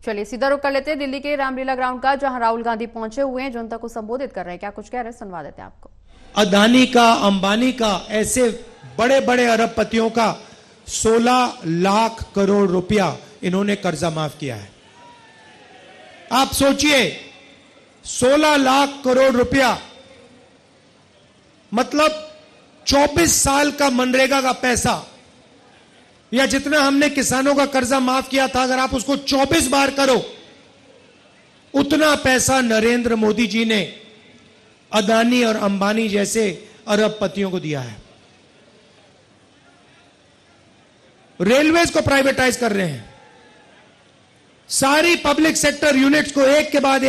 चलिए सीधा रुख कर लेते हैं दिल्ली के रामलीला ग्राउंड का, जहां राहुल गांधी पहुंचे हुए हैं, जनता को संबोधित कर रहे हैं। क्या कुछ कह रहे हैं, सुनवा देते हैं आपको। अदानी का, अंबानी का, ऐसे बड़े बड़े अरबपतियों का 16 लाख करोड़ रुपया इन्होंने कर्जा माफ किया है। आप सोचिए, 16 लाख करोड़ रुपया मतलब 24 साल का मनरेगा का पैसा, या जितना हमने किसानों का कर्जा माफ किया था, अगर आप उसको 24 बार करो, उतना पैसा नरेंद्र मोदी जी ने अदानी और अंबानी जैसे अरबपतियों को दिया है। रेलवेज को प्राइवेटाइज कर रहे हैं, सारी पब्लिक सेक्टर यूनिट्स को एक के बाद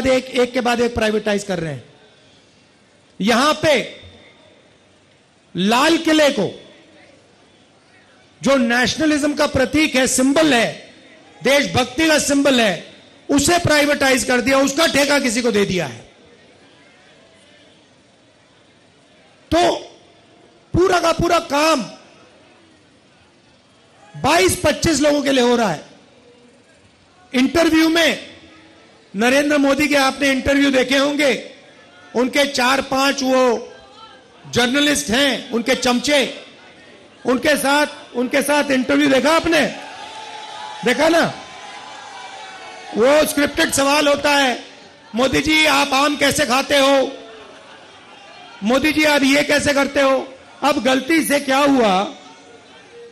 एक प्राइवेटाइज कर रहे हैं। यहां पे लाल किले को, जो नेशनलिज्म का प्रतीक है, सिंबल है, देशभक्ति का सिंबल है, उसे प्राइवेटाइज कर दिया, उसका ठेका किसी को दे दिया है। तो पूरा का पूरा काम 22-25 लोगों के लिए हो रहा है। इंटरव्यू में नरेंद्र मोदी के आपने इंटरव्यू देखे होंगे, उनके 4-5 वो जर्नलिस्ट हैं, उनके चमचे, उनके साथ इंटरव्यू देखा आपने? देखा ना? वो स्क्रिप्टेड सवाल होता है, मोदी जी आप आम कैसे खाते हो, मोदी जी आप ये कैसे करते हो। अब गलती से क्या हुआ,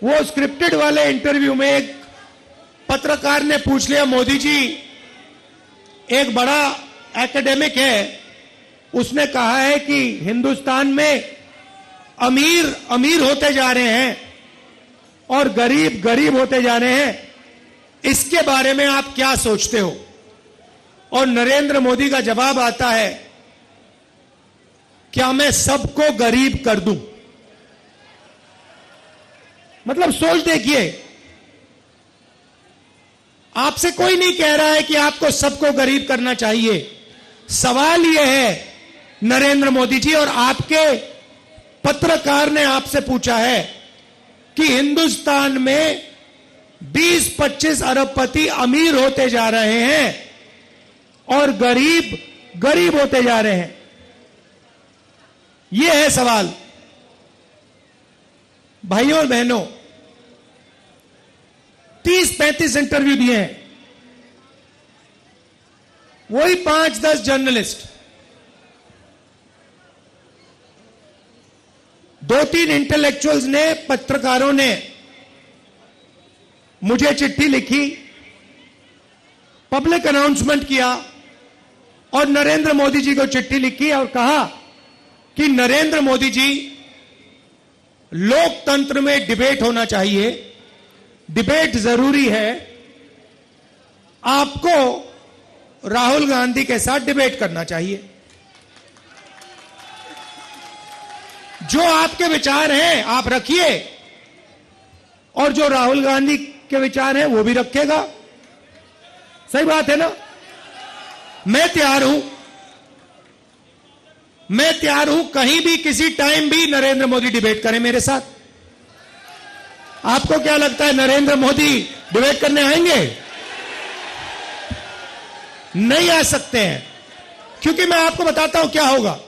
वो स्क्रिप्टेड वाले इंटरव्यू में एक पत्रकार ने पूछ लिया, मोदी जी एक बड़ा एकेडमिक है, उसने कहा है कि हिंदुस्तान में अमीर अमीर होते जा रहे हैं और गरीब गरीब होते जा रहे हैं, इसके बारे में आप क्या सोचते हो। और नरेंद्र मोदी का जवाब आता है, क्या मैं सबको गरीब कर दूं। मतलब सोच देखिए, आपसे कोई नहीं कह रहा है कि आपको सबको गरीब करना चाहिए। सवाल यह है, नरेंद्र मोदी जी और आपके पत्रकार ने आपसे पूछा है कि हिंदुस्तान में 20-25 अरबपति अमीर होते जा रहे हैं और गरीब गरीब होते जा रहे हैं। यह है सवाल। भाइयों और बहनों, 30-35 इंटरव्यू दिए हैं, वही 5-10 जर्नलिस्ट, 2-3 इंटेलेक्चुअल्स ने, पत्रकारों ने मुझे चिट्ठी लिखी, पब्लिक अनाउंसमेंट किया और नरेंद्र मोदी जी को चिट्ठी लिखी और कहा कि नरेंद्र मोदी जी, लोकतंत्र में डिबेट होना चाहिए, डिबेट जरूरी है, आपको राहुल गांधी के साथ डिबेट करना चाहिए। जो आपके विचार हैं आप रखिए और जो राहुल गांधी के विचार हैं वो भी रखेगा। सही बात है ना? मैं तैयार हूं कहीं भी, किसी टाइम भी नरेंद्र मोदी डिबेट करें मेरे साथ। आपको क्या लगता है, नरेंद्र मोदी डिबेट करने आएंगे? नहीं आ सकते हैं, क्योंकि मैं आपको बताता हूं क्या होगा।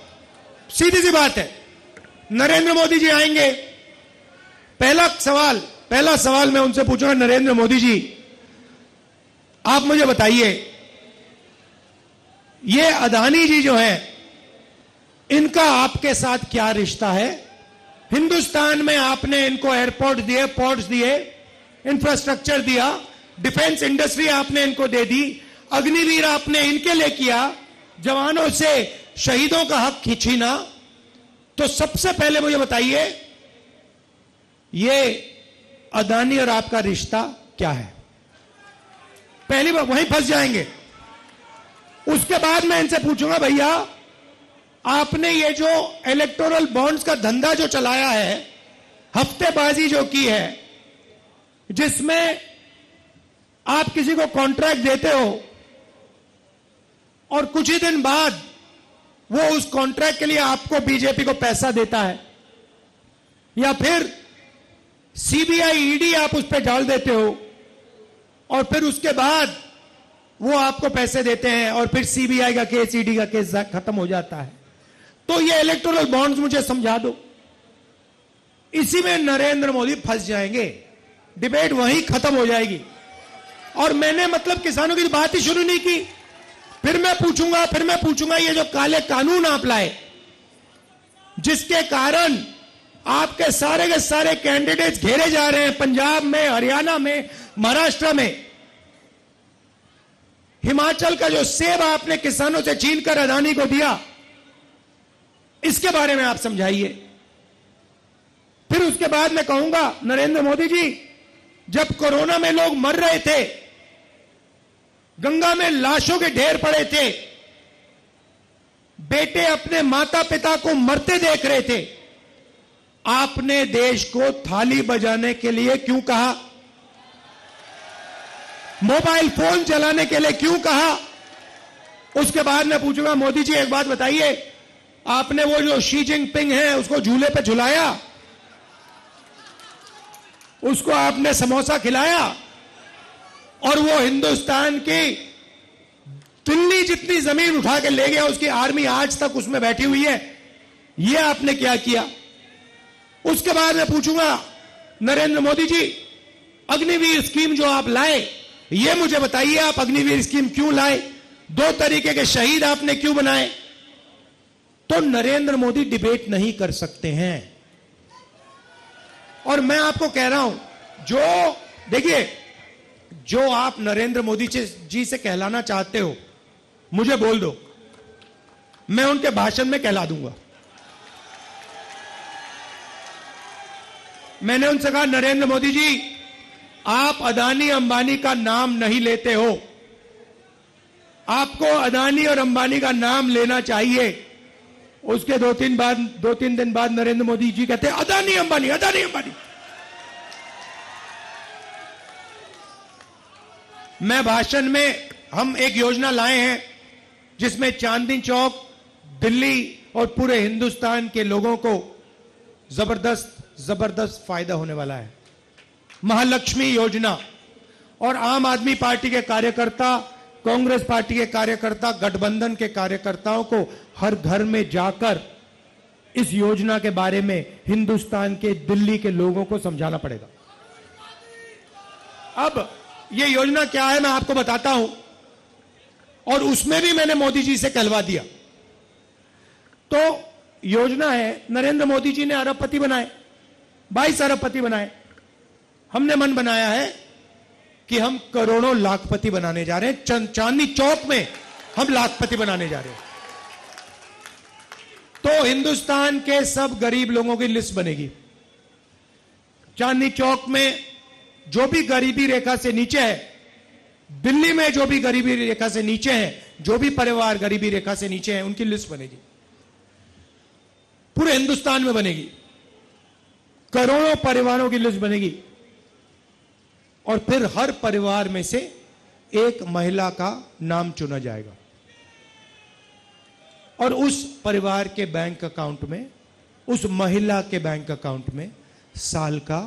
सीधी सी बात है, नरेंद्र मोदी जी आएंगे, पहला सवाल मैं उनसे पूछूंगा, नरेंद्र मोदी जी आप मुझे बताइए, ये अदानी जी जो हैं, इनका आपके साथ क्या रिश्ता है। हिंदुस्तान में आपने इनको एयरपोर्ट दिए, पोर्ट्स दिए, इंफ्रास्ट्रक्चर दिया, डिफेंस इंडस्ट्री आपने इनको दे दी, अग्निवीर आपने इनके लिए किया, जवानों से शहीदों का हक छीना। तो सबसे पहले मुझे बताइए, ये अदानी और आपका रिश्ता क्या है। पहली बार वहीं फंस जाएंगे। उसके बाद मैं इनसे पूछूंगा, भैया आपने ये जो इलेक्टोरल बॉन्ड्स का धंधा जो चलाया है, हफ्तेबाजी जो की है, जिसमें आप किसी को कॉन्ट्रैक्ट देते हो और कुछ ही दिन बाद वो उस कॉन्ट्रैक्ट के लिए आपको, बीजेपी को पैसा देता है, या फिर सीबीआई ईडी आप उस पर डाल देते हो और फिर उसके बाद वो आपको पैसे देते हैं और फिर सीबीआई का केस, ईडी का केस खत्म हो जाता है। तो ये इलेक्टोरल बॉन्ड्स मुझे समझा दो, इसी में नरेंद्र मोदी फंस जाएंगे, डिबेट वहीं खत्म हो जाएगी। और मैंने मतलब किसानों की बात ही शुरू नहीं की। फिर मैं पूछूंगा ये जो काले कानून आप लाए, जिसके कारण आपके सारे के सारे कैंडिडेट्स घेरे जा रहे हैं, पंजाब में, हरियाणा में, महाराष्ट्र में। हिमाचल का जो सेब आपने किसानों से छीनकर अदानी को दिया, इसके बारे में आप समझाइए। फिर उसके बाद मैं कहूंगा, नरेंद्र मोदी जी, जब कोरोना में लोग मर रहे थे, गंगा में लाशों के ढेर पड़े थे, बेटे अपने माता पिता को मरते देख रहे थे, आपने देश को थाली बजाने के लिए क्यों कहा? मोबाइल फोन चलाने के लिए क्यों कहा? उसके बाद मैं पूछूंगा, मोदी जी एक बात बताइए, आपने वो जो शी जिनपिंग है उसको झूले पे झुलाया, उसको आपने समोसा खिलाया, और वो हिंदुस्तान की दिल्ली जितनी जमीन उठा के ले गया, उसकी आर्मी आज तक उसमें बैठी हुई है, ये आपने क्या किया? उसके बाद मैं पूछूंगा, नरेंद्र मोदी जी, अग्निवीर स्कीम जो आप लाए, ये मुझे बताइए, आप अग्निवीर स्कीम क्यों लाए? 2 तरीके के शहीद आपने क्यों बनाए? तो नरेंद्र मोदी डिबेट नहीं कर सकते हैं। और मैं आपको कह रहा हूं, जो देखिए, जो आप नरेंद्र मोदी जी से कहलाना चाहते हो, मुझे बोल दो, मैं उनके भाषण में कहला दूंगा। मैंने उनसे कहा, नरेंद्र मोदी जी, आप अदानी अंबानी का नाम नहीं लेते हो, आपको अदानी और अंबानी का नाम लेना चाहिए। उसके 2-3 दिन बाद नरेंद्र मोदी जी कहते हैं, अदानी अंबानी, अदानी अंबानी। मैं भाषण में, हम एक योजना लाए हैं जिसमें चांदनी चौक, दिल्ली और पूरे हिंदुस्तान के लोगों को जबरदस्त फायदा होने वाला है। महालक्ष्मी योजना, और आम आदमी पार्टी के कार्यकर्ता, कांग्रेस पार्टी के कार्यकर्ता, गठबंधन के कार्यकर्ताओं को हर घर में जाकर इस योजना के बारे में हिंदुस्तान के, दिल्ली के लोगों को समझाना पड़ेगा। अब ये योजना क्या है मैं आपको बताता हूं, और उसमें भी मैंने मोदी जी से कहलवा दिया। तो योजना है, नरेंद्र मोदी जी ने अरबपति बनाए, 22 अरबपति बनाए। हमने मन बनाया है कि हम करोड़ों लाखपति बनाने जा रहे हैं। चांदनी चौक में हम लाखपति बनाने जा रहे हैं। तो हिंदुस्तान के सब गरीब लोगों की लिस्ट बनेगी। चांदनी चौक में जो भी गरीबी रेखा से नीचे है, दिल्ली में जो भी गरीबी रेखा से नीचे है, जो भी परिवार गरीबी रेखा से नीचे है, उनकी लिस्ट बनेगी। पूरे हिंदुस्तान में बनेगी, करोड़ों परिवारों की लिस्ट बनेगी। और फिर हर परिवार में से एक महिला का नाम चुना जाएगा, और उस परिवार के बैंक अकाउंट में, उस महिला के बैंक अकाउंट में साल का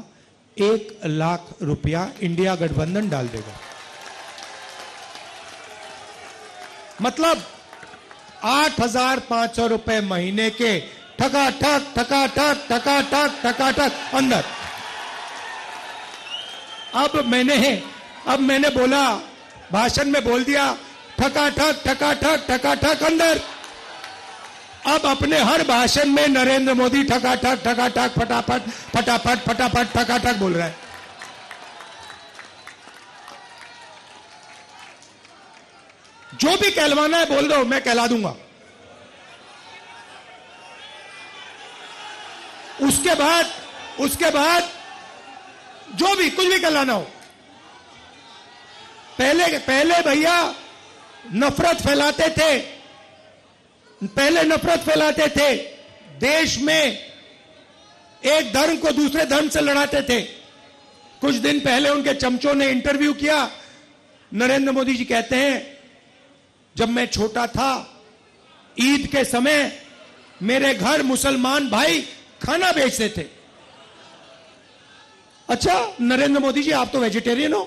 1 लाख रुपया इंडिया गठबंधन डाल देगा। मतलब 8,500 रुपए महीने के ठकाठक ठकाठक ठकाठक ठकाठक अंदर। अब मैंने बोला, भाषण में बोल दिया, ठकाठक ठकाठक ठकाठक अंदर। अब अपने हर भाषण में नरेंद्र मोदी ठकाठक ठकाठक फटाफट फटाफट फटाफट ठकाठक बोल रहा है। जो भी कहलवाना है बोल दो, मैं कहला दूंगा। उसके बाद जो भी कुछ भी कहलाना हो, पहले भैया नफरत फैलाते थे, देश में एक धर्म को दूसरे धर्म से लड़ाते थे। कुछ दिन पहले उनके चमचों ने इंटरव्यू किया, नरेंद्र मोदी जी कहते हैं, जब मैं छोटा था, ईद के समय मेरे घर मुसलमान भाई खाना बेचते थे। अच्छा नरेंद्र मोदी जी, आप तो वेजिटेरियन हो?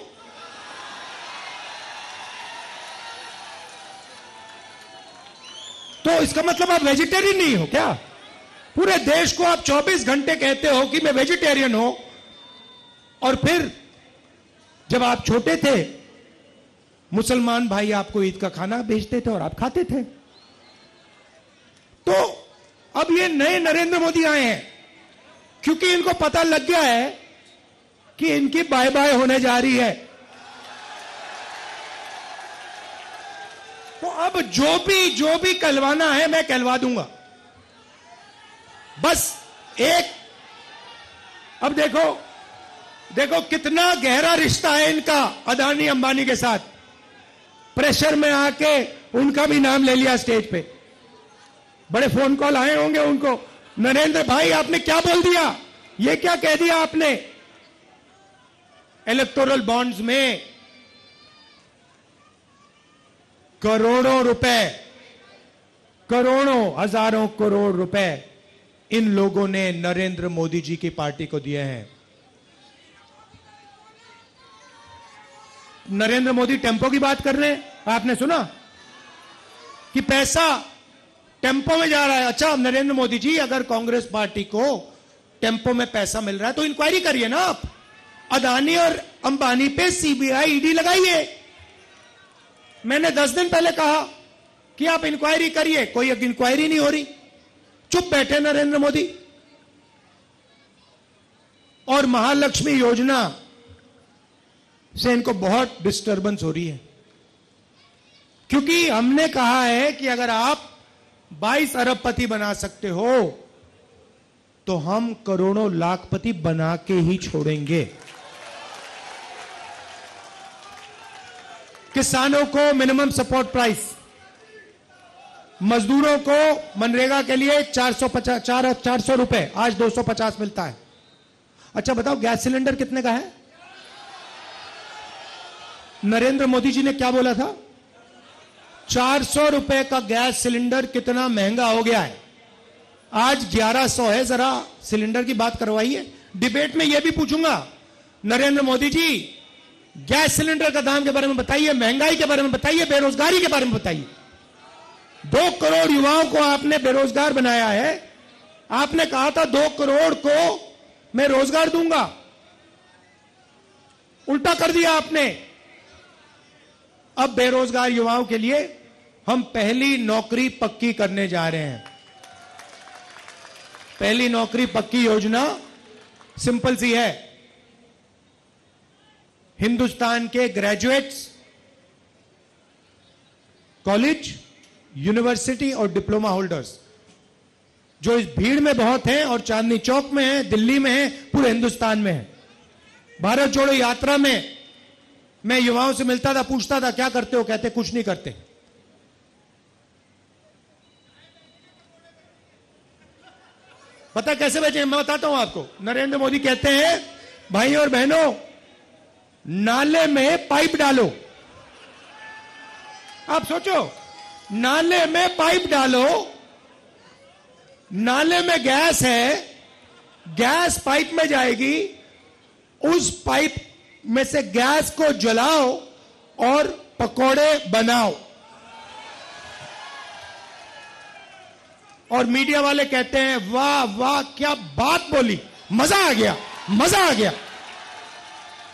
तो इसका मतलब आप वेजिटेरियन नहीं हो क्या? पूरे देश को आप 24 घंटे कहते हो कि मैं वेजिटेरियन हूं, और फिर जब आप छोटे थे मुसलमान भाई आपको ईद का खाना भेजते थे और आप खाते थे। तो अब ये नए नरेंद्र मोदी आए हैं क्योंकि इनको पता लग गया है कि इनकी बाय बाय होने जा रही है। तो अब जो भी कहलवाना है मैं कहलवा दूंगा। बस एक, अब देखो कितना गहरा रिश्ता है इनका अदानी अंबानी के साथ। प्रेशर में आके उनका भी नाम ले लिया स्टेज पे, बड़े फोन कॉल आए होंगे उनको, नरेंद्र भाई आपने क्या बोल दिया, ये क्या कह दिया आपने। इलेक्टोरल बॉन्ड्स में करोड़ों रुपए, करोड़ों हजारों करोड़ रुपए इन लोगों ने नरेंद्र मोदी जी की पार्टी को दिए हैं। नरेंद्र मोदी टेम्पो की बात कर रहे हैं, आपने सुना कि पैसा टेम्पो में जा रहा है। अच्छा नरेंद्र मोदी जी, अगर कांग्रेस पार्टी को टेम्पो में पैसा मिल रहा है तो इंक्वायरी करिए ना आप, अदानी और अंबानी पे सीबीआई ईडी लगाइए। मैंने 10 दिन पहले कहा कि आप इंक्वायरी करिए, कोई इंक्वायरी नहीं हो रही, चुप बैठे नरेंद्र मोदी। और महालक्ष्मी योजना से इनको बहुत डिस्टर्बेंस हो रही है, क्योंकि हमने कहा है कि अगर आप 22 अरबपति बना सकते हो तो हम करोड़ों लाखपति बना के ही छोड़ेंगे। किसानों को मिनिमम सपोर्ट प्राइस, मजदूरों को मनरेगा के लिए 400 रुपए, आज 250 मिलता है। अच्छा बताओ गैस सिलेंडर कितने का है? नरेंद्र मोदी जी ने क्या बोला था? 400 रुपए का गैस सिलेंडर कितना महंगा हो गया है, आज 1100 है। जरा सिलेंडर की बात करवाइए। डिबेट में यह भी पूछूंगा, नरेंद्र मोदी जी गैस सिलेंडर का दाम के बारे में बताइए, महंगाई के बारे में बताइए, बेरोजगारी के बारे में बताइए। 2 करोड़ युवाओं को आपने बेरोजगार बनाया है। आपने कहा था 2 करोड़ को मैं रोजगार दूंगा, उल्टा कर दिया आपने। अब बेरोजगार युवाओं के लिए हम पहली नौकरी पक्की करने जा रहे हैं। पहली नौकरी पक्की योजना सिंपल सी है। हिंदुस्तान के ग्रेजुएट्स, कॉलेज, यूनिवर्सिटी और डिप्लोमा होल्डर्स जो इस भीड़ में बहुत हैं और चांदनी चौक में हैं, दिल्ली में हैं, पूरे हिंदुस्तान में हैं। भारत जोड़ो यात्रा में मैं युवाओं से मिलता था, पूछता था क्या करते हो, कहते कुछ नहीं करते। पता कैसे बचे? मैं बताता हूं आपको। नरेंद्र मोदी कहते हैं भाई और बहनों नाले में पाइप डालो। आप सोचो, नाले में पाइप डालो, नाले में गैस है, गैस पाइप में जाएगी, उस पाइप में से गैस को जलाओ और पकोड़े बनाओ। और मीडिया वाले कहते हैं वाह वाह क्या बात बोली, मजा आ गया, मजा आ गया।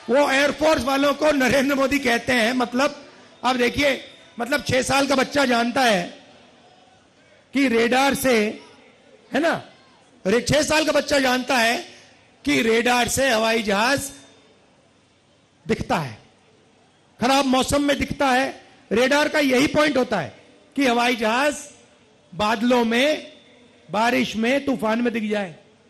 वो एयरफोर्स वालों को नरेंद्र मोदी कहते हैं, मतलब अब देखिए, मतलब 6 साल का बच्चा जानता है कि रेडार से, है ना, 6 साल का बच्चा जानता है कि रेडार से हवाई जहाज दिखता है, खराब मौसम में दिखता है। रेडार का यही पॉइंट होता है कि हवाई जहाज बादलों में, बारिश में, तूफान में दिख जाए।